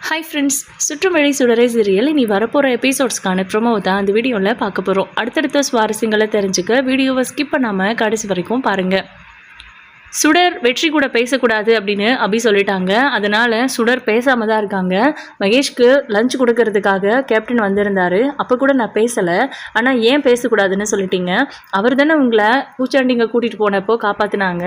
Hi friends, சுற்றுமழை சுடரை serial இனி வரப்போகிற எபிசோட்ஸ்க்கான ப்ரோமோவை தான் அந்த வீடியோவில் பார்க்க போகிறோம். அடுத்தடுத்த சுவாரஸ்யங்களை தெரிஞ்சுக்க வீடியோவை ஸ்கிப் பண்ணாமல் கடைசி வரைக்கும் பாருங்கள். சுடர் வெற்றி கூட பேசக்கூடாது அப்படின்னு அபி சொல்லிட்டாங்க. அதனால் சுடர் பேசாமல் தான் இருக்காங்க. மகேஷ்க்கு லஞ்ச் கொடுக்கறதுக்காக கேப்டன் வந்திருந்தார். அப்போ கூட நான் பேசலை, ஆனால் ஏன் பேசக்கூடாதுன்னு சொல்லிட்டீங்க. அவர் தானே உங்களை பூச்சாண்டிங்க கூட்டிகிட்டு போனப்போ காப்பாற்றினாங்க.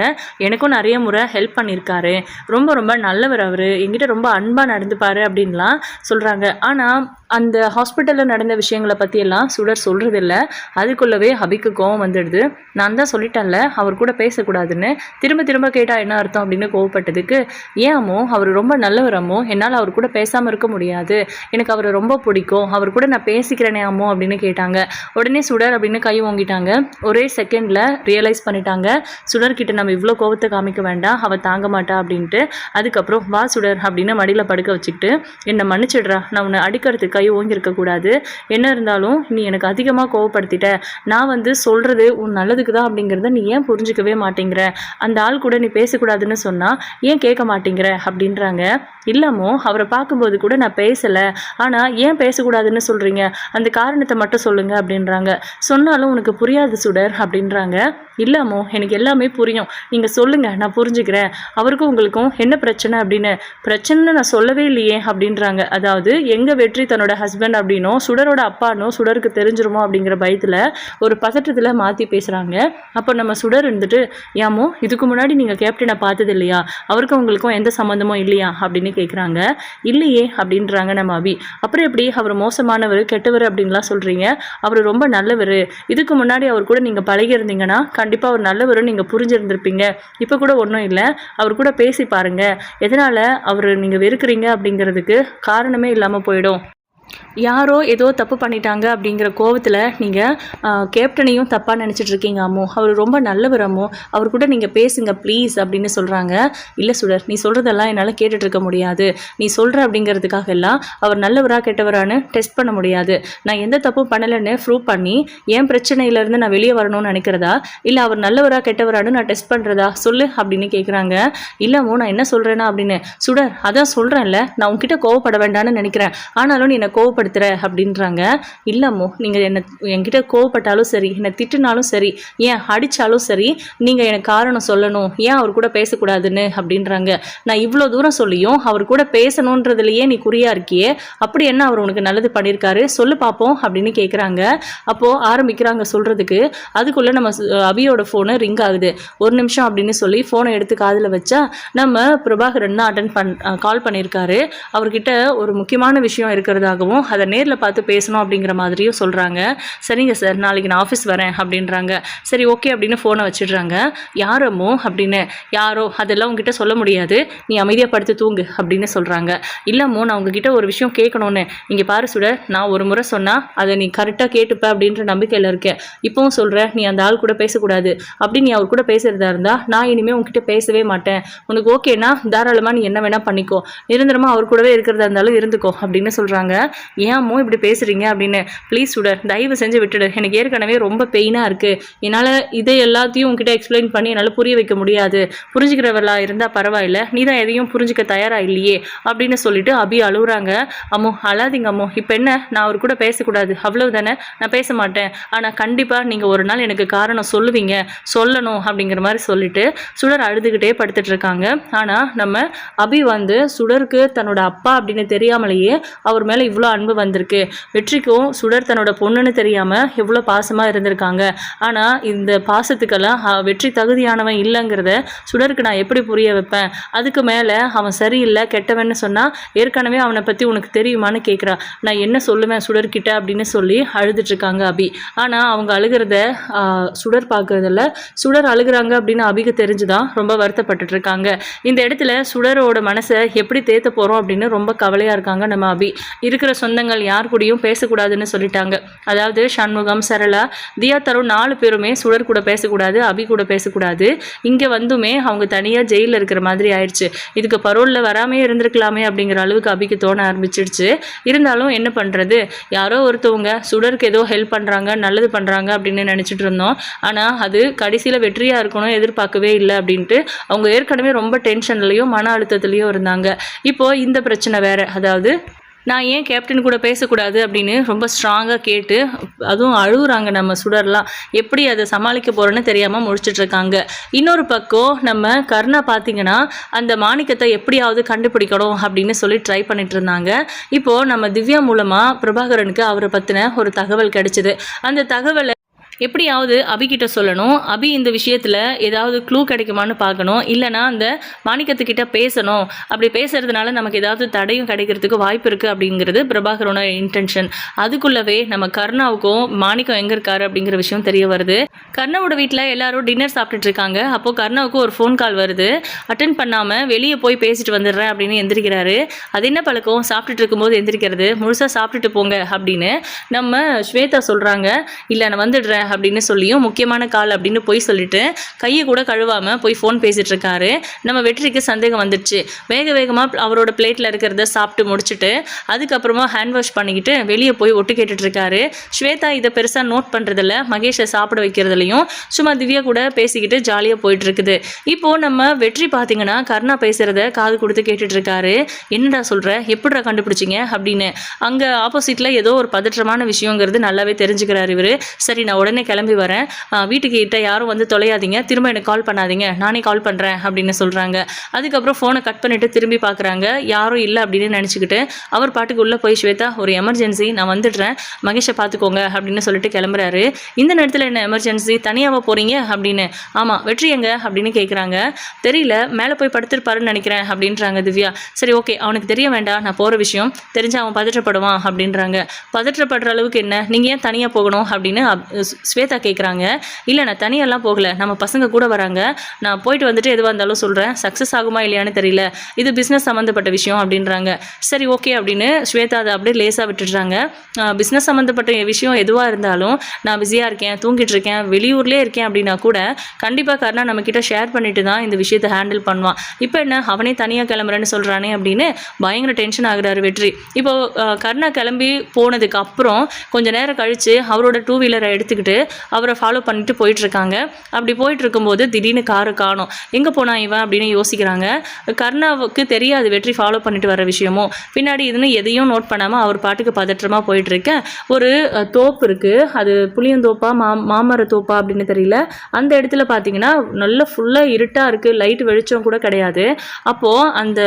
எனக்கும் நிறைய முறை ஹெல்ப் பண்ணியிருக்காரு. ரொம்ப ரொம்ப நல்லவர் அவர், என்கிட்ட ரொம்ப அன்பாக நடந்துப்பார் அப்படின்லாம் சொல்கிறாங்க. ஆனால் அந்த ஹாஸ்பிட்டலில் நடந்த விஷயங்களை பற்றியெல்லாம் சுடர் சொல்கிறதில்ல. அதுக்குள்ளவே அபிக்கு கோவம் வந்துடுது. நான் தான் சொல்லிட்டேன்ல அவர் கூட பேசக்கூடாதுன்னு. திரும்ப திரும்ப கேட்டால் என்ன அர்த்தம் அப்படின்னு கோவப்பட்டதுக்கு, ஏன் அம்மோ அவர் ரொம்ப நல்லவர் அம்மோ, என்னால் அவர் கூட பேசாமல் இருக்க முடியாது, எனக்கு அவரை ரொம்ப பிடிக்கும், அவர் கூட நான் பேசிக்கிறேனே அம்மோ அப்படின்னு கேட்டாங்க. உடனே சுடர் அப்படின்னு கை வாங்கிட்டாங்க. ஒரே செகண்டில் ரியலைஸ் பண்ணிட்டாங்க, சுடர்கிட்ட நம்ம இவ்வளோ கோவத்தை காமிக்க வேண்டாம், அவள் தாங்க மாட்டா அப்படின்ட்டு. அதுக்கப்புறம் வா சுடர் அப்படின்னு மடியில் படுக்க வச்சுக்கிட்டு, என்னை மன்னிச்சிடுறா, நான் உன்னை அடிக்கிறதுக்கு கை ஓங்கியிருக்கக்கூடாது, என்ன இருந்தாலும் நீ எனக்கு அதிகமாக கோவப்படுத்திட்ட, நான் சொல்கிறது உன் நல்லதுக்கு தான் அப்படிங்கிறத நீ ஏன் புரிஞ்சிக்கவே மாட்டேங்கிற, அந்த ஆள் கூட நீ பேசக்கூடாதுன்னு சொன்னால் ஏன் கேட்க மாட்டேங்கிற அப்படின்றாங்க. இல்லமோ அவரை பார்க்கும்போது கூட நான் பேசலை, ஆனால் ஏன் பேசக்கூடாதுன்னு சொல்கிறீங்க, அந்த காரணத்தை மட்டும் சொல்லுங்கள் அப்படின்றாங்க. சொன்னாலும் உனக்கு புரியாது சுடர் அப்படின்றாங்க. இல்லமோ எனக்கு எல்லாமே புரியும், நீங்கள் சொல்லுங்கள், நான் புரிஞ்சுக்கிறேன், அவருக்கும் உங்களுக்கும் என்ன பிரச்சனை அப்படின்னு. பிரச்சனைன்னு நான் சொல்லவே இல்லையே அப்படின்றாங்க. அதாவது எங்கள் வெற்றி தன்னோட ஹஸ்பண்ட் அப்படின்னோ சுடரோட அப்பானோ சுடருக்கு தெரிஞ்சிருமோ அப்படிங்கிற பயத்தில் ஒரு பதட்டத்தில் மாற்றி பேசுகிறாங்க. அப்போ நம்ம சுடர் இருந்துட்டு, ஏமோ இதுக்கு முன்னாடி நீங்கள் கேப்டனை பார்த்தது இல்லையா, அவருக்கும் உங்களுக்கும் எந்த சம்மந்தமும் இல்லையா அப்படின்னு கேட்குறாங்க. இல்லையே அப்படின்றாங்க நம்ம அபி. அப்புறம் எப்படி அவர் மோசமானவர் கெட்டவர் அப்படின்லாம் சொல்கிறீங்க, அவர் ரொம்ப நல்லவர், இதுக்கு முன்னாடி அவர் கூட நீங்கள் பழகி இருந்தீங்கன்னா கண்டிப்பாக அவர் நல்லவரும் நீங்கள் புரிஞ்சிருந்திருப்பீங்க. இப்போ கூட ஒன்றும் இல்லை, அவர் கூட பேசி பாருங்கள், எதனால் அவர் நீங்கள் வெறுக்கிறீங்க அப்படிங்கிறதுக்கு காரணமே இல்லாமல் போயிடும். யாரோ ஏதோ தப்பு பண்ணிட்டாங்க அப்படிங்கிற கோவத்தில் நீங்கள் கேப்டனையும் தப்பாக நினச்சிட்ருக்கீங்க அம்மோ, அவர் ரொம்ப நல்லவர் அம்மோ, அவர் கூட நீங்கள் பேசுங்க ப்ளீஸ் அப்படின்னு சொல்கிறாங்க. இல்லை சுடர், நீ சொல்கிறதெல்லாம் என்னால் கேட்டுட்ருக்க முடியாது, நீ சொல்கிற அப்படிங்கிறதுக்காக எல்லாம் அவர் நல்லவராக கெட்டவரான்னு டெஸ்ட் பண்ண முடியாது. நான் எந்த தப்பும் பண்ணலைன்னு ப்ரூவ் பண்ணி என் பிரச்சனையிலேருந்து நான் வெளியே வரணும்னு நினைக்கிறதா, இல்லை அவர் நல்லவராக கெட்டவரான்னு நான் டெஸ்ட் பண்ணுறதா சொல்லு அப்படின்னு கேட்குறாங்க. இல்லைமோ நான் என்ன சொல்கிறேன்னா அப்படின்னு. சுடர் அதான் சொல்கிறேன்ல, நான் உங்ககிட்ட கோவப்பட வேண்டாம்னு நினைக்கிறேன், ஆனாலும் நீ என்னை கோவப்படுத்துகிற அப்படின்றாங்க. இல்லமோ நீங்கள் என்கிட்ட கோவப்பட்டாலும் சரி, என்னை திட்டுனாலும் சரி, ஏன் அடித்தாலும் சரி, நீங்கள் எனக்கு காரணம் சொல்லணும், ஏன் அவர் கூட பேசக்கூடாதுன்னு அப்படின்றாங்க. நான் இவ்வளோ தூரம் சொல்லியும் அவர் கூட பேசணுன்றதுலையே நீ குறியா இருக்கியே, அப்படி என்ன அவர் உனக்கு நல்லது பண்ணியிருக்காரு சொல்லு பார்ப்போம் அப்படின்னு கேட்குறாங்க. அப்போது ஆரம்பிக்கிறாங்க சொல்கிறதுக்கு. அதுக்குள்ளே நம்ம அபியோட ஃபோனு ரிங் ஆகுது. ஒரு நிமிஷம் அப்படின்னு சொல்லி ஃபோனை எடுத்து காதில் வச்சா நம்ம பிரபாகரன் தான் கால் பண்ணியிருக்காரு. அவர்கிட்ட ஒரு முக்கியமான விஷயம் இருக்கிறதாகவும் அதை நேரில் பார்த்து பேசணும் அப்படிங்கிற மாதிரியும் சொல்கிறாங்க. சரிங்க சார், நாளைக்கு நான் ஆஃபீஸ் வரேன் அப்படின்றாங்க. சரி ஓகே அப்படின்னு ஃபோனை வச்சிடுறாங்க. யாரமோ அப்படின்னு. யாரோ அதெல்லாம் உங்ககிட்ட சொல்ல முடியாது, நீ அமைதியாக படுத்து தூங்கு அப்படின்னு சொல்கிறாங்க. இல்லமோ நான் உங்ககிட்ட ஒரு விஷயம் கேட்கணுன்னு. இங்கே பாரு சுடர், நான் ஒரு முறை சொன்னால் அதை நீ கரெக்டாக கேட்டுப்ப அப்படின்ற நம்பிக்கையில் இருக்கேன். இப்போவும் சொல்கிறேன், நீ அந்த ஆள் கூட பேசக்கூடாது, அப்படி நீ அவர் கூட பேசுகிறதா இருந்தால் நான் இனிமேல் உங்ககிட்ட பேசவே மாட்டேன். உனக்கு ஓகேனா தாராளமாக நீ என்ன வேணால் பண்ணிக்கோ, நிரந்தரமாக அவர் கூடவே இருக்கிறதா இருந்தாலும் இருந்துக்கோ அப்படின்னு சொல்கிறாங்க. ஏன்மோ இப்படி பேசுகிறீங்க அப்படின்னு. ப்ளீஸ் சுடர், தயவு செஞ்சு விட்டுடு, எனக்கு ஏற்கனவே ரொம்ப பெயினாக இருக்குது, என்னால் இதை எல்லாத்தையும் உங்ககிட்ட எக்ஸ்பிளைன் பண்ணி என்னால் புரிய வைக்க முடியாது, புரிஞ்சுக்கிறவர்களாக இருந்தால் பரவாயில்ல, நீ தான் எதையும் புரிஞ்சிக்க தயாராக இல்லையே அப்படின்னு சொல்லிட்டு அபி அழுகுறாங்க. அம்மோ அழாதீங்க அம்மோ, இப்போ என்ன, நான் அவர் கூட பேசக்கூடாது அவ்வளவு தானே, நான் பேச மாட்டேன், ஆனால் கண்டிப்பாக நீங்கள் ஒரு நாள் எனக்கு காரணம் சொல்லுவீங்க, சொல்லணும் அப்படிங்கிற மாதிரி சொல்லிட்டு சுடர் அழுதுகிட்டே படுத்துட்டு இருக்காங்க. ஆனால் நம்ம அபி சுடருக்கு தன்னோட அப்பா அப்படின்னு தெரியாமலேயே அவர் மேலே இவ்வளோ அன்பு வந்திருக்கு. வெற்றிக்கும் சுடர் தன்னோட பொண்ணுன்னு தெரியாமல் எவ்வளோ பாசமாக இருந்திருக்காங்க. ஆனால் இந்த பாசத்துக்கெல்லாம் வெற்றி தகுதியானவன் இல்லைங்கிறத சுடருக்கு நான் எப்படி புரிய வைப்பேன். அதுக்கு மேலே அவன் சரியில்லை கெட்டவன்னு சொன்னால் ஏற்கனவே அவனை பற்றி உனக்கு தெரியுமான்னு கேட்குறா. நான் என்ன சொல்லுவேன் சுடர்கிட்ட அப்படின்னு சொல்லி அழுதுட்ருக்காங்க அபி. ஆனால் அவங்க அழுகிறத சுடர் பார்க்குறதில்ல, சுடர் அழுகிறாங்க அப்படின்னு அபிக்கு தெரிஞ்சுதான் ரொம்ப வருத்தப்பட்டு இருக்காங்க. இந்த இடத்துல சுடரோட மனசை எப்படி தேத்த போகிறோம் அப்படின்னு ரொம்ப கவலையாக இருக்காங்க நம்ம அபி. இருக்கிற சொந்தங்கள் யார் கூடயும் பேசக்கூடாதுன்னு சொல்லிட்டாங்க. அதாவது சண்முகம், சரளா, தியா, தருண் 4 பேருமே சுடர் கூட பேசக்கூடாது, அபி கூட பேசக்கூடாது. இங்கே வந்துமே அவங்க தனியாக ஜெயிலில் இருக்கிற மாதிரி ஆயிடுச்சு. இதுக்கு பரோலில் வராமே இருந்திருக்கலாமே அப்படிங்கிற அளவுக்கு அபிக்கு தோண ஆரம்பிச்சிடுச்சு. இருந்தாலும் என்ன பண்ணுறது, யாரோ ஒருத்தவங்க சுடருக்கு ஏதோ ஹெல்ப் பண்ணுறாங்க, நல்லது பண்ணுறாங்க அப்படின்னு நினச்சிட்டு இருந்தோம். ஆனால் அது கடைசியில் வெற்றியாக இருக்கணும் எதிர்பார்க்கவே இல்லை அப்படின்ட்டு அவங்க ஏற்கனவே ரொம்ப டென்ஷன்லையும் மன அழுத்தத்துலேயும் இருந்தாங்க. இப்போது இந்த பிரச்சனை வேறு. அதாவது நான் ஏன் கேப்டன் கூட பேசக்கூடாது அப்படின்னு ரொம்ப ஸ்ட்ராங்காக கேட்டு அதுவும் அழுகுறாங்க நம்ம சுடர்லாம். எப்படி அதை சமாளிக்க போகிறோன்னு தெரியாமல் முடிச்சிட்ருக்காங்க. இன்னொரு பக்கம் நம்ம கர்ணா பார்த்திங்கன்னா அந்த மாணிக்கத்தை எப்படியாவது கண்டுபிடிக்கணும் அப்படின்னு சொல்லி ட்ரை பண்ணிட்டு இருந்தாங்க. இப்போது நம்ம திவ்யா மூலமாக பிரபாகரனுக்கு அவரை பற்றின ஒரு தகவல் கிடைச்சிது. அந்த தகவலை எப்படியாவது அபிகிட்ட சொல்லணும். அபி இந்த விஷயத்தில் ஏதாவது க்ளூ கிடைக்குமான்னு பார்க்கணும். இல்லைனா அந்த மாணிக்கத்துக்கிட்ட பேசணும். அப்படி பேசுறதுனால நமக்கு ஏதாவது தடையும் கிடைக்கிறதுக்கு வாய்ப்பு இருக்குது அப்படிங்கிறது பிரபாகரோட இன்டென்ஷன். அதுக்குள்ளவே நம்ம கர்ணாவுக்கும் மாணிக்கம் எங்கே இருக்காரு அப்படிங்கிற விஷயம் தெரிய வருது. கர்ணாவோட வீட்டில் எல்லாரும் டின்னர் சாப்பிட்டுட்டு இருக்காங்க. அப்போது கர்ணாவுக்கு ஒரு ஃபோன் கால் வருது. அட்டன் பண்ணாமல் வெளியே போய் பேசிட்டு வந்துடுறேன் அப்படின்னு எந்திரிக்கிறாரு. அது என்ன பழக்கம், சாப்பிட்டுட்டு இருக்கும்போது எந்திரிக்கிறது, முழுசாக சாப்பிட்டுட்டு போங்க அப்படின்னு நம்ம ஸ்வேதா சொல்கிறாங்க. இல்லை நான் வந்துடுறேன் அப்படின்னு சொல்லியும் முக்கியமான கால் அப்படின்னு போய் சொல்லிட்டு கையை கூட கழுவாமல் போய் ஃபோன் பேசிகிட்டு இருக்காரு. நம்ம வெற்றிக்கு சந்தேகம் வந்துடுச்சு. வேகமாக அவரோட பிளேட்டில் இருக்கிறத சாப்பிட்டு முடிச்சுட்டு அதுக்கப்புறமா ஹேண்ட் வாஷ் பண்ணிக்கிட்டு வெளியே போய் ஒட்டு கேட்டுட்டு இருக்காரு. ஸ்வேதா இதை பெருசாக நோட் பண்ணுறதில்ல, மகேஷை சாப்பிட வைக்கிறதுலையும் சும்மா திவ்யா கூட பேசிக்கிட்டு ஜாலியாக போயிட்டு இருக்குது. இப்போது நம்ம வெற்றி பார்த்தீங்கன்னா கர்ணா பேசுகிறத காது கொடுத்து கேட்டுட்டு இருக்காரு. என்னடா சொல்கிற, எப்படிடா கண்டுபிடிச்சிங்க அப்படின்னு. அங்கே ஆப்போசிட்டில் ஏதோ ஒரு பதற்றமான விஷயங்கிறது நல்லாவே தெரிஞ்சுக்கிறாரு இவர். சரி நான் உடனே கிளம்பி வரேன், வீட்டுக்கு கிட்ட யாரும் வந்து தொலையாதீங்க, திரும்ப எனக்கு கால் பண்ணாதீங்க, நானே கால் பண்ணுறேன் அப்படின்னு சொல்கிறாங்க. அதுக்கப்புறம் ஃபோனை கட் பண்ணிவிட்டு திரும்பி பார்க்குறாங்க. யாரும் இல்லை அப்படின்னு நினச்சிக்கிட்டு அவர் பாட்டுக்கு உள்ளே போய் ஸ்வேதா ஒரு எமர்ஜென்சி, நான் வந்துடுறேன், மகேஷை பார்த்துக்கோங்க அப்படின்னு சொல்லிட்டு கிளம்புறாரு. இந்த நேரத்தில் என்ன எமர்ஜென்சி, தனியாக போகிறீங்க அப்படின்னு. ஆமாம், வெற்றி எங்க அப்படின்னு கேட்குறாங்க. தெரியல, மேலே போய் படுத்துருப்பாருன்னு நினைக்கிறேன் அப்படின்றாங்க திவ்யா. சரி ஓகே, அவனுக்கு தெரிய வேண்டாம், நான் போகிற விஷயம் தெரிஞ்சு அவன் பதற்றப்படுவான் அப்படின்றாங்க. பதற்றப்படுற அளவுக்கு என்ன, நீங்கள் ஏன் தனியாக போகணும் அப்படின்னு ஸ்வேதா கேட்குறாங்க. இல்லை நான் தனியெல்லாம் போகலை, நம்ம பசங்க கூட வராங்க, நான் போயிட்டு வந்துட்டு எதுவாக இருந்தாலும் சொல்கிறேன், சக்ஸஸ் ஆகுமா இல்லையான்னு தெரியல, இது பிஸ்னஸ் சம்மந்தப்பட்ட விஷயம் அப்படின்றாங்க. சரி ஓகே அப்படின்னு ஸ்வேதா அதை அப்படியே லேசாக விட்டுடுறாங்க. பிஸ்னஸ் சம்மந்தப்பட்ட விஷயம் எதுவாக இருந்தாலும் நான் பிஸியாக இருக்கேன், தூங்கிட்டு இருக்கேன், வெளியூர்லேயே இருக்கேன் அப்படின்னா கூட கண்டிப்பாக கர்ணா நம்மக்கிட்ட ஷேர் பண்ணிட்டு தான் இந்த விஷயத்தை ஹேண்டில் பண்ணுவான். இப்போ என்ன அவனே தனியாக கிளம்புறேன்னு சொல்கிறானே அப்படின்னு பயங்கர டென்ஷன் ஆகுறாரு வெற்றி. இப்போது கர்ணா கிளம்பி போனதுக்கு அப்புறம் கொஞ்சம் நேரம் கழித்து அவரோட 2 வீலரை எடுத்துக்கிட்டு அவரை ஃபாலோ பண்ணிட்டு போயிட்டுருக்காங்க. அப்படி போயிட்டு இருக்கும்போது திடீர்னு காரை காணோம். எங்கே போனா இவன் அப்படின்னு யோசிக்கிறாங்க. கர்ணாவுக்கு தெரியாது வெற்றி ஃபாலோ பண்ணிட்டு வர விஷயமும். பின்னாடி இதுன்னு எதையும் நோட் பண்ணாமல் அவர் பாட்டுக்கு பதற்றமாக போயிட்டுருக்க. ஒரு தோப்பு இருக்குது, அது புளியந்தோப்பா மாமர தோப்பா அப்படின்னு தெரியல. அந்த இடத்துல பார்த்தீங்கன்னா நல்லா ஃபுல்லாக இருட்டாக இருக்குது, லைட் வெளிச்சம் கூட கிடையாது. அப்போது அந்த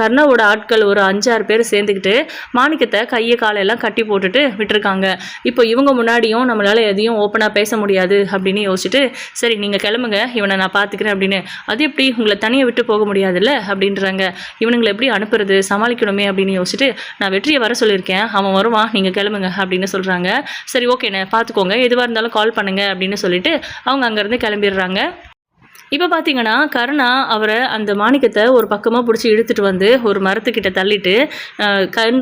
கர்ணாவோட ஆட்கள் ஒரு 5-6 பேர் சேர்ந்துக்கிட்டு மாணிக்கத்தை கையை காலையெல்லாம் கட்டி போட்டுட்டு விட்டுருக்காங்க. இப்போ இவங்க முன்னாடியும் நம்மளால் எதையும் ஓப்பனாக பேச முடியாது அப்படின்னு யோசிச்சுட்டு சரி நீங்கள் கிளம்புங்க, இவனை நான் பார்த்துக்கிறேன் அப்படின்னு. அது எப்படி உங்களை தனியாக விட்டு போக முடியாதுல்ல அப்படின்றாங்க. இவனுங்களை எப்படி அனுப்புறது, சமாளிக்கணுமே அப்படின்னு யோசிச்சுட்டு நான் வெற்றியை வர சொல்லியிருக்கேன், அவன் வருவான், நீங்கள் கிளம்புங்க அப்படின்னு சொல்கிறாங்க. சரி ஓகேண்ணே பார்த்துக்கோங்க, எதுவாக இருந்தாலும் கால் பண்ணுங்க அப்படின்னு சொல்லிட்டு அவங்க அங்கேருந்து கிளம்பிடுறாங்க. இப்போ பார்த்தீங்கன்னா கருணா அவரை அந்த மாணிக்கத்தை ஒரு பக்கமாக பிடிச்சி இழுத்துட்டு வந்து ஒரு மரத்துக்கிட்ட தள்ளிட்டு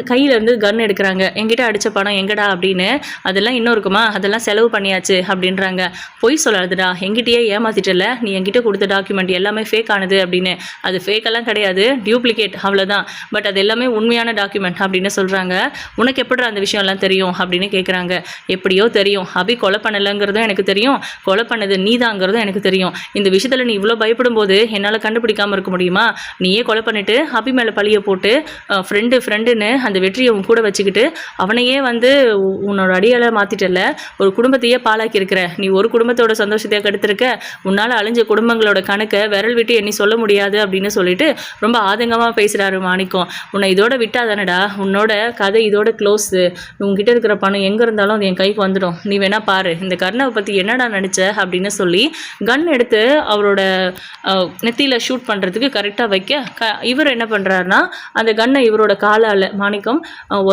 கையிலேருந்து கன் எடுக்கிறாங்க. என்கிட்ட அடித்த பணம் எங்கடா அப்படின்னு. அதெல்லாம் இன்னும் இருக்குமா, அதெல்லாம் செலவு பண்ணியாச்சு அப்படின்றாங்க. பொய் சொல்லாதுடா, என்கிட்டயே ஏமாத்திட்டல, நீ என்கிட்ட கொடுத்த டாக்குமெண்ட் எல்லாமே ஃபேக் ஆனது அப்படின்னு. அது ஃபேக்கெல்லாம் கிடையாது, டியூப்ளிகேட் அவ்வளோதான், பட் அது எல்லாமே உண்மையான டாக்குமெண்ட் அப்படின்னு சொல்கிறாங்க. உனக்கு எப்படி அந்த விஷயம்லாம் தெரியும் அப்படின்னு கேட்குறாங்க. எப்படியோ தெரியும், அபி கொலை பண்ணலைங்கிறதும் எனக்கு தெரியும், கொலை பண்ணது நீதாங்கிறதும் எனக்கு தெரியும். இந்த விஷயத்தில் நீ இவ்வளோ பயப்படும் போது என்னால் கண்டுபிடிக்காமல் இருக்க முடியுமா? நீயே கொலை பண்ணிவிட்டு அபி மேலே பழியை போட்டு ஃப்ரெண்டுன்னு அந்த வெற்றியை உன் கூட வச்சுக்கிட்டு அவனையே வந்து உன்னோட அடியால் மாற்றிட்டல, ஒரு குடும்பத்தையே பாலாக்கி இருக்கிற. நீ ஒரு குடும்பத்தோட சந்தோஷத்தையே கெடுத்திருக்க, உன்னால் அழிஞ்ச குடும்பங்களோட கணக்கை விரல் விட்டு எண்ணி சொல்ல முடியாது அப்படின்னு சொல்லிட்டு ரொம்ப ஆதங்கமாக பேசுகிறாரு மாணிக்கம். உன்னை இதோட விட்டாதானடா, உன்னோட கதை இதோட க்ளோஸு, உங்ககிட்ட இருக்கிற பணம் எங்கே இருந்தாலும் அது என் கைக்கு வந்துடும், நீ வேணா பாரு, இந்த கர்ணாவை பற்றி என்னடா நினச்ச அப்படின்னு சொல்லி கன் எடுத்து அவரோட நெத்தியில் ஷூட் பண்ணுறதுக்கு கரெக்டாக வைக்க இவர் என்ன பண்ணுறாருனா அந்த கன்னை இவரோட காலால் மாணிக்கம்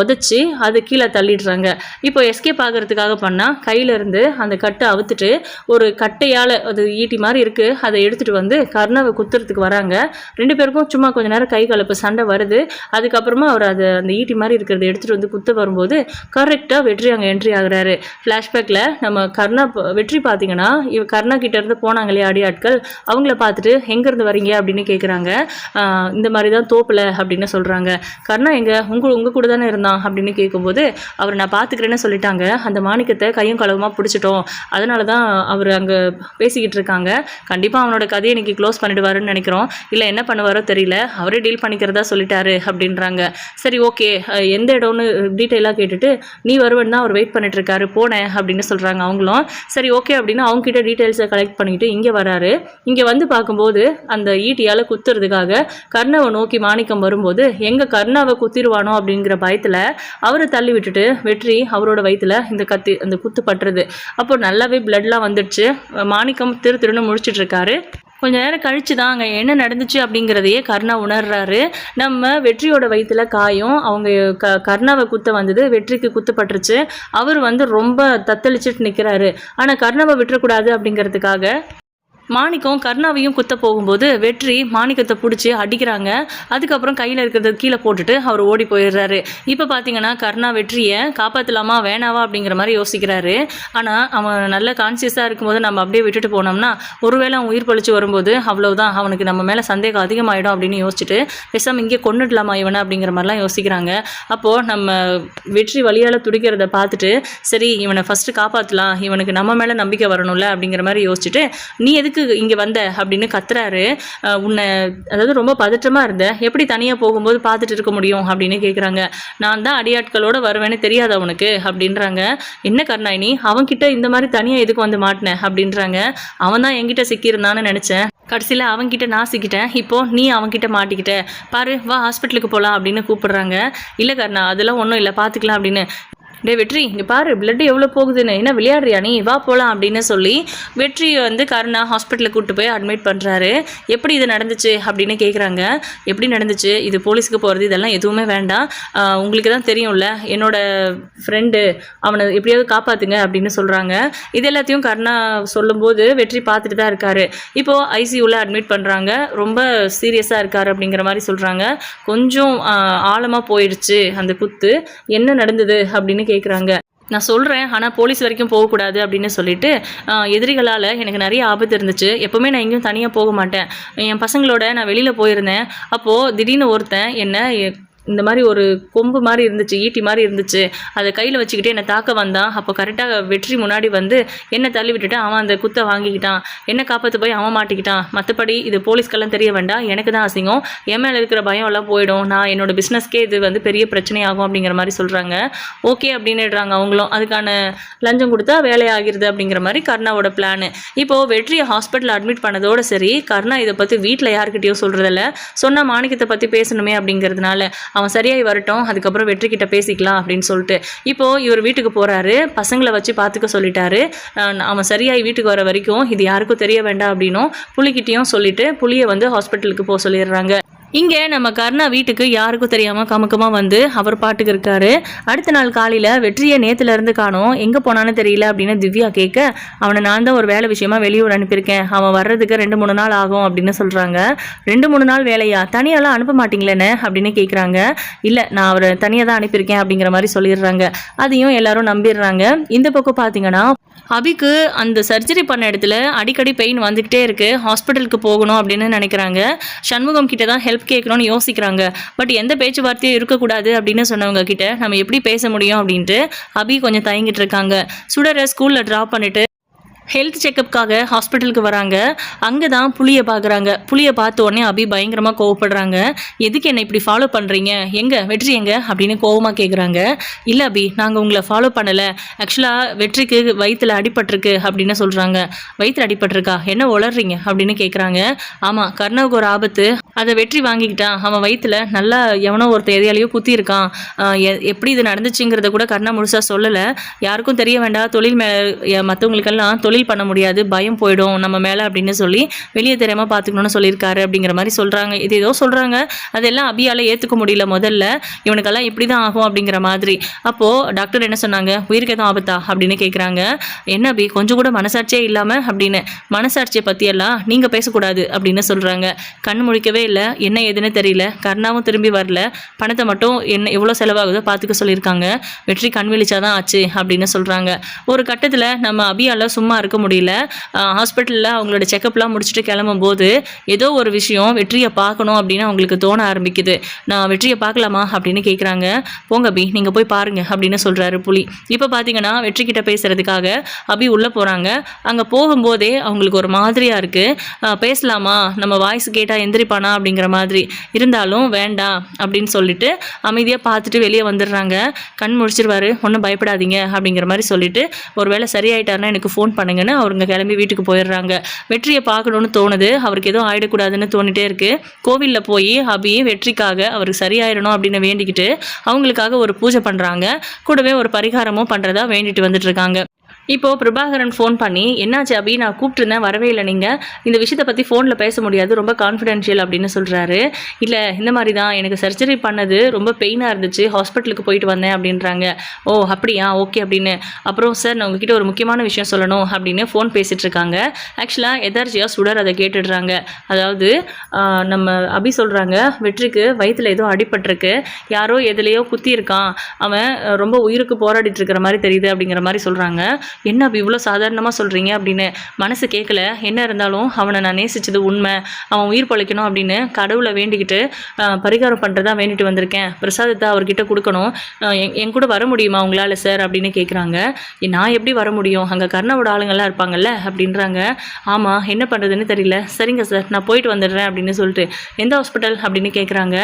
உதச்சி அது கீழே தள்ளிடுறாங்க. இப்போ எஸ்கேப் ஆகிறதுக்காக பண்ணால் கையிலேருந்து அந்த கட்டை அவுத்துட்டு ஒரு கட்டையால் அது ஈட்டி மாதிரி இருக்குது அதை எடுத்துகிட்டு வந்து கர்ணாவை குத்துறதுக்கு வராங்க. 2 பேருக்கும் சும்மா கொஞ்ச நேரம் கை கலப்பு சண்டை வருது. அதுக்கப்புறமா அவர் அந்த ஈட்டி மாதிரி இருக்கிறத எடுத்துகிட்டு வந்து குத்த வரும்போது கரெக்டாக வெற்றி அங்கே என்ட்ரி ஆகுறாரு. ஃப்ளாஷ்பேக்கில் நம்ம வெற்றி பார்த்தீங்கன்னா கர்ணா கிட்ட இருந்து போனாங்க இல்லையா அடியாட்கள், அவங்கள பார்த்துட்டு எங்கேருந்து வரீங்க அப்படின்னு கேட்குறாங்க. இந்த மாதிரி தான் தோப்பில் அப்படின்னு சொல்கிறாங்க. கர்ணா உங்கள் கூட தானே இருந்தான் அப்படின்னு கேட்கும்போது அவர் நான் பார்த்துக்கிறேன்னு சொல்லிட்டாங்க. அந்த மாணிக்கத்தை கையும் களவுமாக பிடிச்சிட்டோம், அதனால தான் அவர் அங்கே பேசிக்கிட்டு இருக்காங்க. கண்டிப்பாக அவனோட கதையை இன்னைக்கு க்ளோஸ் பண்ணிடுவாருன்னு நினைக்கிறோம். இல்லை என்ன பண்ணுவாரோ தெரியல, அவரே டீல் பண்ணிக்கிறதா சொல்லிட்டாரு அப்படின்றாங்க. சரி ஓகே, எந்த இடம்னு டீட்டெயிலாக கேட்டுட்டு நீ வருவன் தான் அவர் வெயிட் பண்ணிட்டு இருக்காரு போனேன் அப்படின்னு சொல்கிறாங்க. அவங்களும் சரி ஓகே அப்படின்னு அவங்ககிட்ட டீட்டெயில்ஸை கலெக்ட் பண்ணிக்கிட்டு இங்கே வராரு. இங்கே வந்து பார்க்கும்போது அந்த ஈட்டியால் குத்துறதுக்காக கர்ணாவை நோக்கி மாணிக்கம் வரும்போது எங்கே கர்ணாவை குத்திடுவானோ அப்படிங்கிற பயத்தில் அவரை தள்ளி விட்டுட்டு வெற்றி அவரோட வயிற்றுல அந்த குத்து பட்டுறது. அப்போ நல்லாவே பிளட்லாம் வந்துடுச்சு. மாணிக்கம் திருன்னு முழிச்சிட்டு இருக்காரு. கொஞ்ச நேரம் கழித்து தான் அங்கே என்ன நடந்துச்சு அப்படிங்கிறதையே கர்ணா உணர்றாரு. நம்ம வெற்றியோட வயிற்றுல காயம், அவங்க கர்ணாவை குத்த வந்தது, வெற்றிக்கு குத்துப்பட்டுருச்சு. அவர் ரொம்ப தத்தளிச்சுட்டு நிற்கிறாரு. ஆனால் கர்ணாவை விட்டுறக்கூடாது அப்படிங்கிறதுக்காக மாணிக்கம் கர்ணாவையும் குத்த போகும்போது வெற்றி மாணிக்கத்தை பிடிச்சி அடிக்கிறாங்க. அதுக்கப்புறம் கையில் இருக்கிறத கீழே போட்டுட்டு அவர் ஓடி போயிடுறாரு. இப்போ பார்த்தீங்கன்னா கர்ணா வெற்றியை காப்பாற்றலாமா வேணாவா அப்படிங்கிற மாதிரி யோசிக்கிறாரு. ஆனால் அவன் நல்ல கான்சியஸாக இருக்கும்போது நம்ம அப்படியே விட்டுட்டு போனோம்னா ஒருவேளை அவன் உயிர் பழிச்சு வரும்போது அவ்வளவுதான், அவனுக்கு நம்ம மேலே சந்தேகம் அதிகமாகிடும் அப்படின்னு யோசிச்சுட்டு பேசாமல் இங்கே கொண்டுடலாமா இவனை அப்படிங்கிற மாதிரிலாம் யோசிக்கிறாங்க. அப்போது நம்ம வெற்றி வழியால் துடிக்கிறத பார்த்துட்டு சரி இவனை ஃபஸ்ட்டு காப்பாற்றலாம், இவனுக்கு நம்ம மேலே நம்பிக்கை வரணும்ல அப்படிங்கிற மாதிரி யோசிச்சுட்டு நீ எதுக்கு இங்கே வந்த அப்படின்னு கத்துறாரு. உன்னை அதாவது ரொம்ப பதற்றமாக இருந்த, எப்படி தனியாக போகும்போது பார்த்துட்டு இருக்க முடியும் அப்படின்னு கேட்குறாங்க. நான் தான் அடியாட்களோட வருவேன்னு தெரியாது அவனுக்கு அப்படின்றாங்க. என்ன கருணாயினி அவன்கிட்ட இந்த மாதிரி தனியாக எதுக்கு வந்து மாட்டினேன் அப்படின்றாங்க. அவன் தான் என்கிட்ட சிக்கியிருந்தான்னு நினச்சேன், கடைசியில் அவன்கிட்ட நான் சிக்கிட்டேன், இப்போது நீ அவன்கிட்ட மாட்டிக்கிட்ட, பாரு வா ஹாஸ்பிட்டலுக்கு போகலாம் அப்படின்னு கூப்பிடுறாங்க. இல்லை கருணா அதெல்லாம் ஒன்றும் இல்லை பார்த்துக்கலாம் அப்படின்னு. டே வெற்றி இங்கே பாரு பிளட் எவ்வளோ போகுதுன்னு, என்ன விளையாடுறியா நீ, வா போகலாம் அப்படின்னு சொல்லி வெற்றி கருணா ஹாஸ்பிட்டலுக்கு கூப்பிட்டு போய் அட்மிட் பண்ணுறாரு. எப்படி இது நடந்துச்சு அப்படின்னு கேட்குறாங்க. எப்படி நடந்துச்சு, இது போலீஸுக்கு போகிறது இதெல்லாம் எதுவுமே வேண்டாம், உங்களுக்கு தான் தெரியும்ல என்னோட ஃப்ரெண்டு, அவனை எப்படியாவது காப்பாற்றுங்க அப்படின்னு சொல்கிறாங்க. இது எல்லாத்தையும் கருணா சொல்லும்போது வெற்றி பார்த்துட்டு தான் இருக்காரு. இப்போது ஐசியூவில் அட்மிட் பண்ணுறாங்க. ரொம்ப சீரியஸாக இருக்கார் அப்படிங்கிற மாதிரி சொல்கிறாங்க. கொஞ்சம் ஆழமாக போயிடுச்சு அந்த குத்து, என்ன நடந்தது அப்படின்னு கேட்குறாங்க. நான் சொல்கிறேன் ஆனால் போலீஸ் வரைக்கும் போகக்கூடாது அப்படின்னு சொல்லிட்டு எதிரிகளால் எனக்கு நிறைய ஆபத்து இருந்துச்சு. எப்போவுமே நான் எங்கேயும் தனியாக போக மாட்டேன். என் பசங்களோட நான் வெளியில் போயிருந்தேன். அப்போது திடீர்னு ஒருத்தன் என்ன இந்த மாதிரி ஒரு கொம்பு மாதிரி இருந்துச்சு, ஈட்டி மாதிரி இருந்துச்சு, அதை கையில் வச்சுக்கிட்டே என்னை தாக்க வந்தான். அப்போ கரெக்டாக வெற்றி முன்னாடி வந்து என்னை தள்ளி விட்டுட்டு அவன் அந்த குத்தை வாங்கிக்கிட்டான், என்னை காப்பாற்ற போய் அவன் மாட்டிக்கிட்டான். மற்றபடி இது போலீஸ்க்கெல்லாம் தெரிய வேண்டாம், எனக்கு தான் அசிங்கம், என் மேலே இருக்கிற பயம் எல்லாம் போயிடும், நான் என்னோட பிஸ்னஸ்க்கே இது பெரிய பிரச்சனையாகும் அப்படிங்கிற மாதிரி சொல்கிறாங்க. ஓகே அப்படின்னுடுறாங்க அவங்களும். அதுக்கான லஞ்சம் கொடுத்தா வேலையாகிறது அப்படிங்கிற மாதிரி கருணாவோட பிளானு. இப்போது வெற்றியை ஹாஸ்பிட்டலில் அட்மிட் பண்ணதோடு சரி, கருணா இதை பற்றி வீட்டில் யாருக்கிட்டையும் சொல்கிறதில்ல. சொன்னால் மாணிக்கத்தை பற்றி பேசணுமே அப்படிங்கிறதுனால அவன் சரியாகி வரட்டும், அதுக்கப்புறம் வெற்றிக்கிட்ட பேசிக்கலாம் அப்படின்னு சொல்லிட்டு இப்போது இவர் வீட்டுக்கு போகிறாரு. பசங்களை வச்சு பார்த்துக்க சொல்லிட்டாரு. அவன் சரியாகி வீட்டுக்கு வர வரைக்கும் இது யாருக்கும் தெரிய வேண்டாம் அப்படின்னும் புலிக்கிட்டையும் சொல்லிட்டு புலியை ஹாஸ்பிட்டலுக்கு போக சொல்லிடுறாங்க. இங்கே நம்ம கருணா வீட்டுக்கு யாருக்கும் தெரியாமல் கமுக்கமாக வந்து அவர் பாட்டுக்கு இருக்காரு. அடுத்த நாள் காலையில் வெற்றியை நேற்றுலேருந்து காணோம், எங்கே போனான்னு தெரியல அப்படின்னு திவ்யா கேட்க, அவனை நான் தான் ஒரு வேலை விஷயமா வெளியூர் அனுப்பியிருக்கேன், அவன் வர்றதுக்கு 2-3 நாள் ஆகும் அப்படின்னு சொல்கிறாங்க. 2-3 நாள் வேலையா, தனியாலாம் அனுப்ப மாட்டிங்களேன்னு அப்படின்னு கேட்குறாங்க. இல்லை நான் அவரை தனியாக தான் அனுப்பியிருக்கேன் அப்படிங்கிற மாதிரி சொல்லிடுறாங்க. அதையும் எல்லாரும் நம்பிடுறாங்க. இந்த பக்கம் பார்த்தீங்கன்னா அபிக்கு அந்த சர்ஜரி பண்ண இடத்துல அடிக்கடி பெயின் வந்துக்கிட்டே இருக்குது, ஹாஸ்பிட்டலுக்கு போகணும் அப்படின்னு நினைக்கிறாங்க. சண்முகம் கிட்ட தான் ஹெல்ப் கேட்கணும்னு யோசிக்கிறாங்க. பட் எந்த பேச்சுவார்த்தையும் இருக்கக்கூடாது அப்படின்னு சொன்னவங்க கிட்ட நம்ம எப்படி பேச முடியும் அப்படின்ட்டு அபி கொஞ்சம் தயங்கிட்டு இருக்காங்க. சுடரை ஸ்கூலில் ட்ராப் பண்ணிவிட்டு ஹெல்த் செக்கப்புக்காக ஹாஸ்பிட்டலுக்கு வராங்க. அங்கே தான் புளியை பார்க்குறாங்க. புளியை பார்த்த உடனே அபி பயங்கரமாக கோவப்படுறாங்க. எதுக்கு என்னை இப்படி ஃபாலோ பண்ணுறீங்க, எங்கே வெற்றி எங்கே அப்படின்னு கோவமாக கேட்குறாங்க. இல்லை அபி நாங்கள் உங்களை ஃபாலோ பண்ணலை, ஆக்சுவலாக வெற்றிக்கு வயிற்றில் அடிபட்டிருக்கு அப்படின்னு சொல்கிறாங்க. வயிற்றில் அடிபட்டிருக்கா, என்ன உளறீங்க அப்படின்னு கேட்குறாங்க. ஆமாம் கர்ணவுக்கு ஒரு ஆபத்து, அதை வெற்றி வாங்கிக்கிட்டான், அவன் வயிற்றில் நல்லா எவனோ ஒருத்தர் எதையாலையோ குத்தியிருக்கான். எப்படி இது நடந்துச்சுங்கிறத கூட கர்ணா முழுசாக சொல்லலை, யாருக்கும் தெரிய வேண்டாம், தொழில் மற்றவங்களுக்கெல்லாம் தொழில் தொழில் பண்ண முடியாது, பயம் போயிடும் நம்ம மேலே அப்படின்னு சொல்லி வெளியே தெரியாமல் பார்த்துக்கணும்னு சொல்லியிருக்காரு அப்படிங்கிற மாதிரி சொல்கிறாங்க. இது ஏதோ சொல்கிறாங்க, அதெல்லாம் அபியால் ஏற்றுக்க முடியல. முதல்ல இவனுக்கெல்லாம் இப்படி தான் ஆகும் அப்படிங்கிற மாதிரி. அப்போது டாக்டர் என்ன சொன்னாங்க, உயிருக்கு எதுவும் ஆபத்தா அப்படின்னு கேட்குறாங்க. என்ன அபி கொஞ்சம் கூட மனசாட்சியே இல்லாமல் அப்படின்னு. மனசாட்சியை பற்றியெல்லாம் நீங்கள் பேசக்கூடாது அப்படின்னு சொல்கிறாங்க. கண் முழிக்கவே இல்லை, என்ன ஏதுன்னு தெரியல. கர்ணாவும் திரும்பி வரல, பணத்தை மட்டும் என்ன எவ்வளோ செலவாகுதோ பார்த்துக்க சொல்லியிருக்காங்க. வெற்றி கண் விழிச்சாதான் ஆச்சு அப்படின்னு சொல்கிறாங்க. ஒரு கட்டத்தில் நம்ம அபியால் சும்மா இருக்க முடியல. ஹாஸ்பிட்டலில் அவங்களோட செக்கப்லாம் முடிச்சுட்டு கிளம்பும்போது ஏதோ ஒரு விஷயம் வெற்றியை பார்க்கணும் அப்படின்னு அவங்களுக்கு தோண ஆரம்பிக்குது. நான் வெற்றியை பார்க்கலாமா அப்படின்னு கேட்குறாங்க. போங்க அபி, நீங்கள் போய் பாருங்க அப்படின்னு சொல்கிறாரு புலி. இப்போ பார்த்தீங்கன்னா வெற்றிக்கிட்ட பேசுகிறதுக்காக அபி உள்ளே போகிறாங்க. அங்கே போகும்போதே அவங்களுக்கு ஒரு மாதிரியாக இருக்குது. பேசலாமா, நம்ம வாய்ஸ் கேட்டால் எந்திரிப்பானா அப்படிங்கிற மாதிரி. இருந்தாலும் வேண்டாம் அப்படின்னு சொல்லிட்டு அமைதியாக பார்த்துட்டு வெளியே வந்துடுறாங்க. கண் முடிச்சிருவாரு, ஒன்றும் பயப்படாதீங்க அப்படிங்கிற மாதிரி சொல்லிட்டு ஒருவேளை சரியாயிட்டாருன்னா எனக்கு ஃபோன் பண்ணுங்கன்னு அவருங்க கிளம்பி வீட்டுக்கு போயிடுறாங்க. வெற்றியை பார்க்கணுன்னு தோணுது, அவருக்கு எதுவும் ஆயிடக்கூடாதுன்னு தோணிட்டே இருக்கு. கோவிலில் போய் அபி வெற்றிக்காக அவருக்கு சரியாயிடணும் அப்படின்னு வேண்டிக்கிட்டு அவங்களுக்காக ஒரு பூஜை பண்ணுறாங்க. கூடவே ஒரு பரிகாரமும் பண்ணுறதா வேண்டிட்டு வந்துட்டு இருக்காங்க. இப்போது பிரபாகரன் ஃபோன் பண்ணி, என்னாச்சு அபி, நான் கூப்பிட்டுருந்தேன் வரவே இல்லை, நீங்கள் இந்த விஷயத்தை பற்றி ஃபோனில் பேச முடியாது, ரொம்ப கான்ஃபிடென்ஷியல் அப்படின்னு சொல்கிறாரு. இல்லை இந்த மாதிரி தான், எனக்கு சர்ஜரி பண்ணது ரொம்ப பெயினாக இருந்துச்சு, ஹாஸ்பிட்டலுக்கு போயிட்டு வந்தேன் அப்படின்றாங்க. ஓ அப்படியா, ஓகே அப்படின்னு. அப்புறம் சார் நான் உங்ககிட்ட ஒரு முக்கியமான விஷயம் சொல்லணும் அப்படின்னு ஃபோன் பேசிகிட்டு இருக்காங்க. ஆக்சுவலாக எதர்ஜியாக சுடர் அதை கேட்டுடுறாங்க. அதாவது நம்ம அபி சொல்கிறாங்க, வெற்றிக்கு வயிற்றில் ஏதோ அடிபட்டிருக்கு, யாரோ எதுலேயோ குத்தி இருக்கான், அவன் ரொம்ப உயிருக்கு போராடிட்டு இருக்கிற மாதிரி தெரியுது அப்படிங்கிற மாதிரி சொல்கிறாங்க. என்ன அப்படி இவ்வளோ சாதாரணமாக சொல்கிறீங்க அப்படின்னு. மனசு கேட்கல, என்ன இருந்தாலும் அவனை நான் நேசித்தது உண்மை, அவன் உயிர் பழைக்கணும் அப்படின்னு கடவுளை வேண்டிக்கிட்டு பரிகாரம் பண்ணுறதா வேண்டிட்டு வந்திருக்கேன். பிரசாதத்தை அவர்கிட்ட கொடுக்கணும், என் கூட வர முடியுமா உங்களால் சார் அப்படின்னு கேட்குறாங்க. நான் எப்படி வர முடியும், அங்கே கர்ணாவோட ஆளுங்கள்லாம் இருப்பாங்கல்ல அப்படின்றாங்க. ஆமாம், என்ன பண்ணுறதுன்னு தெரியல, சரிங்க சார் நான் போயிட்டு வந்துடுறேன் அப்படின்னு சொல்லிட்டு. எந்த ஹாஸ்பிட்டல் அப்படின்னு கேட்குறாங்க.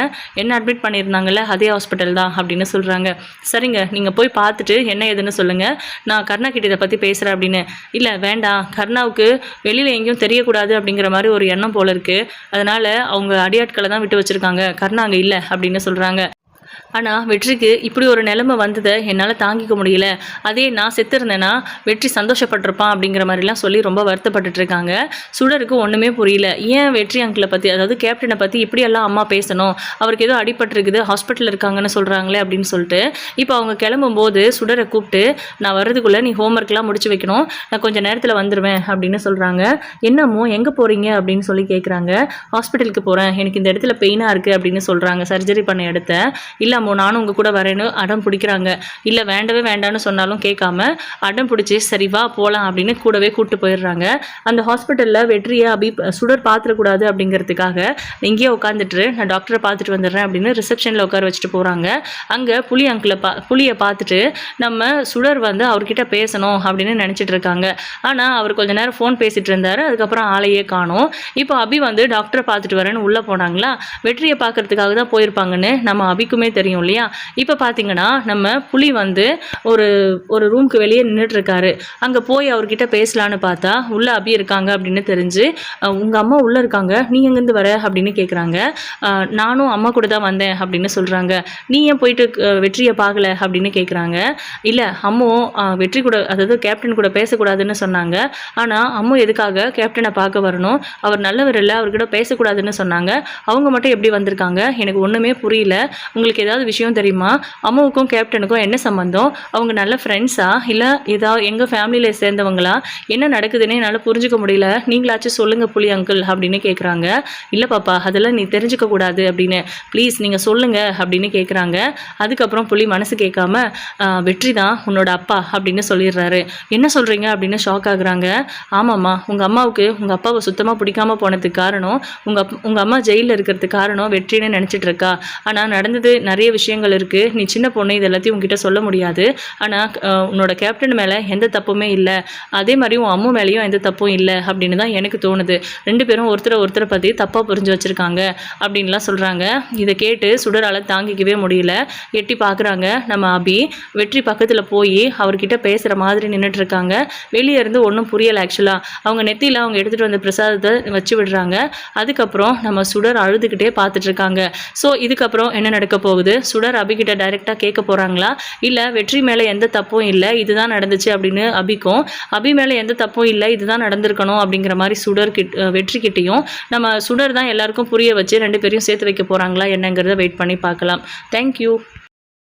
என்ன அட்மிட் பண்ணியிருந்தாங்கல்ல அதே ஹாஸ்பிட்டல் தான் அப்படின்னு சொல்கிறாங்க. சரிங்க, நீங்கள் போய் பார்த்துட்டு என்ன ஏதுன்னு சொல்லுங்கள், நான் கர்ணா கிட்ட இதை பற்றி பேசுகிறேன் அப்படின்னு. இல்லை வேண்டாம், கர்ணாவுக்கு வெளியில் எங்கேயும் தெரியக்கூடாது அப்படிங்கிற மாதிரி ஒரு எண்ணம் போல இருக்குது, அதனால் அவங்க அடியாட்களை தான் விட்டு வச்சுருக்காங்க, கர்ணா அங்கே இல்லை அப்படின்னு சொல்கிறாங்க. ஆனால் வெற்றிக்கு இப்படி ஒரு நிலைமை வந்ததை என்னால் தாங்கிக்க முடியல, அதே நான் செத்துருந்தேன்னா வெற்றி சந்தோஷப்பட்டிருப்பான் அப்படிங்கிற மாதிரிலாம் சொல்லி ரொம்ப வருத்தப்பட்டுட்டு இருக்காங்க. சுடருக்கு ஒன்றுமே புரியல, ஏன் வெற்றி அங்கிளை பற்றி, அதாவது கேப்டனை பற்றி இப்படியெல்லாம் அம்மா பேசணும், அவருக்கு ஏதோ அடிபட்டிருக்குது ஹாஸ்பிட்டலில் இருக்காங்கன்னு சொல்கிறாங்களே அப்படின்னு சொல்லிட்டு. இப்போ அவங்க கிளம்பும்போது சுடரை கூப்பிட்டு, நான் வர்றதுக்குள்ளே நீ ஹோம்ஒர்க்லாம் முடிச்சு வைக்கணும், நான் கொஞ்சம் நேரத்தில் வந்துடுவேன் அப்படின்னு சொல்கிறாங்க. என்னமோ எங்கே போகிறீங்க அப்படின்னு சொல்லி கேட்குறாங்க. ஹாஸ்பிட்டலுக்கு போகிறேன், எனக்கு இந்த இடத்துல பெயினாக இருக்குது அப்படின்னு சொல்கிறாங்க, சர்ஜரி பண்ண இடத்த. இல்லை அம்மோ நானும் உங்கள் கூட வரேன்னு அடம் பிடிக்கிறாங்க. இல்லை வேண்டவே வேண்டான்னு சொன்னாலும் கேட்காம அடம் பிடிச்சி சரி வா போகலாம் அப்படின்னு கூடவே கூப்பிட்டு போயிடுறாங்க. அந்த ஹாஸ்பிட்டலில் வெற்றியை சுடர் பார்த்துடக்கூடாது அப்படிங்கிறதுக்காக இங்கேயே உட்காந்துட்டு நான் டாக்டரை பார்த்துட்டு வந்துடுறேன் அப்படின்னு ரிசப்ஷனில் உட்கார வச்சுட்டு போகிறாங்க. அங்கே புலியை பார்த்துட்டு நம்ம சுடர் வந்து அவர்கிட்ட பேசணும் அப்படின்னு நினச்சிட்டு இருக்காங்க. ஆனால் அவர் கொஞ்ச நேரம் ஃபோன் பேசிகிட்டு இருந்தார், அதுக்கப்புறம் ஆளையே காணோம். இப்போ அபி வந்து டாக்டரை பார்த்துட்டு வரேன்னு உள்ளே போனாங்களா, வெற்றியை பார்க்கறதுக்காக தான் போயிருப்பாங்கன்னு நம்ம அபிக்குமே தெரியும் இல்லையா. இப்போ பார்த்தீங்கன்னா நம்ம புலி வந்து ஒரு ரூமுக்கு வெளியே நின்றுட்டு இருக்காரு. அங்கே போய் அவர்கிட்ட பேசலான்னு பார்த்தா உள்ளே அபி இருக்காங்க அப்படின்னு தெரிஞ்சு, உங்கள் அம்மா உள்ளே இருக்காங்க, நீ எங்கேருந்து வர அப்படின்னு கேட்குறாங்க. நானும் அம்மா கூட தான் வந்தேன் அப்படின்னு சொல்கிறாங்க. நீ ஏன் போயிட்டு வெற்றியை பார்க்கல அப்படின்னு கேட்குறாங்க. இல்லை அம்மு வெற்றி கூட, அதாவது கேப்டன் கூட பேசக்கூடாதுன்னு சொன்னாங்க, ஆனால் அம்மு எதுக்காக கேப்டனை பார்க்க வரணும், அவர் நல்லவர் இல்லை, அவர்கிட்ட பேசக்கூடாதுன்னு சொன்னாங்க, அவங்க மட்டும் எப்படி வந்திருக்காங்க, எனக்கு ஒன்றுமே புரியல, உங்களுக்கு ஏதாவது விஷயம் தெரியுமா, அம்மாவுக்கும் கேப்டனுக்கும் என்ன சம்பந்தம், அவங்க நல்ல ஃப்ரெண்ட்ஸா இல்லை ஏதாவது எங்கள் ஃபேமிலியில் சேர்ந்தவங்களா, என்ன நடக்குதுன்னு என்னால் புரிஞ்சுக்க முடியல, நீங்களாச்சும் சொல்லுங்கள் புலி அங்கிள் அப்படின்னு கேட்குறாங்க. இல்லை பாப்பா அதெல்லாம் நீ தெரிஞ்சுக்க கூடாது அப்படின்னு, ப்ளீஸ் நீங்கள் சொல்லுங்கள் அப்படின்னு கேட்குறாங்க. அதுக்கப்புறம் புலி மனசு கேட்காம வெற்றி தான் உன்னோட அப்பா அப்படின்னு சொல்லிடுறாரு. என்ன சொல்கிறீங்க அப்படின்னு ஷாக் ஆகுறாங்க. ஆமாம்மா, உங்கள் அம்மாவுக்கு உங்கள் அப்பாவை சுத்தமாக பிடிக்காம போனதுக்கு காரணம் உங்கள் அம்மா ஜெயிலில் இருக்கிறதுக்கு காரணம் வெற்றின்னு நினச்சிட்டு இருக்கா. ஆனால் நடந்தது நிறைய விஷயங்கள் இருக்குது, நீ சின்ன பொண்ணு இது எல்லாத்தையும் உங்ககிட்ட சொல்ல முடியாது, ஆனால் உன்னோட கேப்டன் மேலே எந்த தப்புமே இல்லை, அதே மாதிரி உன் அம்மா மேலேயும் எந்த தப்பும் இல்லை அப்படின்னு தான் எனக்கு தோணுது, ரெண்டு பேரும் ஒருத்தரை பற்றி தப்பாக புரிஞ்சு வச்சுருக்காங்க அப்படின்லாம் சொல்கிறாங்க. இதை கேட்டு சுடரால் தாங்கிக்கவே முடியல, எட்டி பார்க்குறாங்க. நம்ம அபி வெற்றி பக்கத்தில் போய் அவர்கிட்ட பேசுகிற மாதிரி நின்றுட்டுருக்காங்க. வெளியே இருந்து ஒன்றும் புரியலை. ஆக்சுவலாக அவங்க நெத்தியில் அவங்க எடுத்துகிட்டு வந்த பிரசாதத்தை வச்சு விடுறாங்க. அதுக்கப்புறம் நம்ம சுடர் அழுதுகிட்டே பார்த்துட்ருக்காங்க. ஸோ இதுக்கப்புறம் என்ன நடக்க போகுது, சுடர் அபிகிட்ட டைரெக்டாக கேட்க போகிறாங்களா, இல்லை வெற்றி மேலே எந்த தப்பும் இல்லை இதுதான் நடந்துச்சு அப்படின்னு அபி மேலே எந்த தப்பும் இல்லை இதுதான் நடந்திருக்கணும் அப்படிங்கிற மாதிரி வெற்றி கிட்டேயும் நம்ம சுடர் தான் எல்லாருக்கும் புரிய வச்சு 2 பேரையும் சேர்த்து வைக்க போகிறாங்களா என்னங்கிறத வெயிட் பண்ணி பார்க்கலாம். தேங்க்யூ.